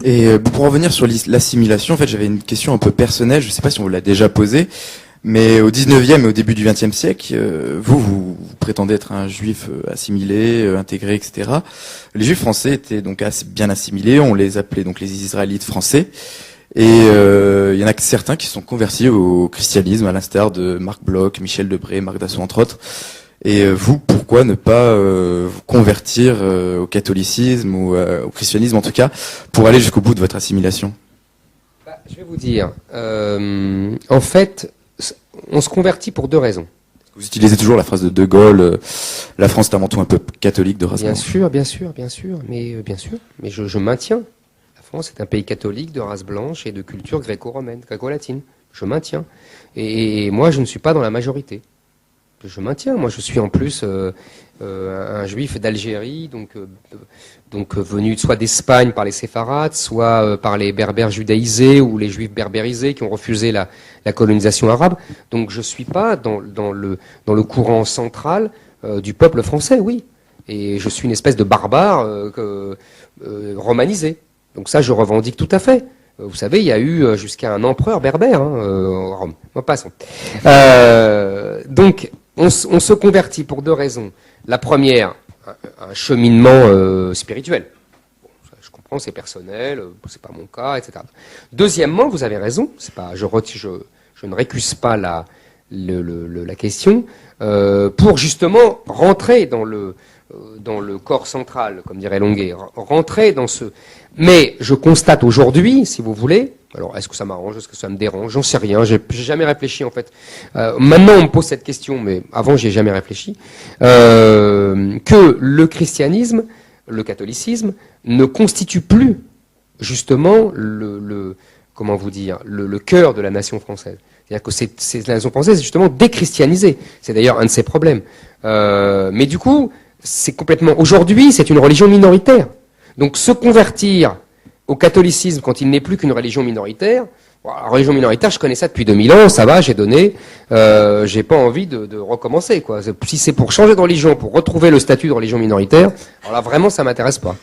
Et pour revenir sur l'assimilation, en fait, j'avais une question un peu personnelle, je ne sais pas si on vous l'a déjà posée, mais au 19e et au début du 20e siècle, vous prétendez être un juif assimilé, intégré, etc. Les juifs français étaient donc bien assimilés, on les appelait donc les Israélites français, et il y en a certains qui sont convertis au christianisme, à l'instar de Marc Bloch, Michel Debré, Marc Dassault, entre autres. Et vous, pourquoi ne pas vous convertir au catholicisme ou au christianisme en tout cas, pour aller jusqu'au bout de votre assimilation? Je vais vous dire, en fait, on se convertit pour deux raisons. Vous utilisez toujours la phrase de De Gaulle, la France est avant tout un peuple catholique de race blanche. Bien sûr, mais je maintiens. La France est un pays catholique de race blanche et de culture gréco-romaine, gréco-latine. Je maintiens. Et moi, je ne suis pas dans la majorité. Je maintiens. Moi, je suis en plus un juif d'Algérie, donc venu soit d'Espagne par les séfarades, soit par les berbères judaïsés ou les juifs berbérisés qui ont refusé la colonisation arabe. Donc, je suis pas dans le courant central du peuple français, oui. Et je suis une espèce de barbare romanisé. Donc ça, je revendique tout à fait. Vous savez, il y a eu jusqu'à un empereur berbère en Rome. Bon, passons. Donc, on se convertit pour deux raisons. La première, un cheminement spirituel. Bon, je comprends, c'est personnel, c'est pas mon cas, etc. Deuxièmement, vous avez raison. C'est pas, je ne récuse pas la question pour justement rentrer dans le corps central, comme dirait Longuet, rentrer dans ce... Mais je constate aujourd'hui, si vous voulez, alors est-ce que ça m'arrange, est-ce que ça me dérange, j'en sais rien, j'ai jamais réfléchi en fait. Maintenant on me pose cette question, mais avant j'y ai jamais réfléchi, que le christianisme, le catholicisme, ne constitue plus justement comment vous dire, le cœur de la nation française. C'est-à-dire que la nation française est justement déchristianisée. C'est d'ailleurs un de ses problèmes. Mais du coup, c'est complètement... Aujourd'hui, c'est une religion minoritaire. Donc se convertir au catholicisme quand il n'est plus qu'une religion minoritaire, la religion minoritaire, je connais ça depuis 2000 ans, ça va, j'ai donné, j'ai pas envie de recommencer, quoi. Si c'est pour changer de religion, pour retrouver le statut de religion minoritaire, alors là vraiment ça m'intéresse pas.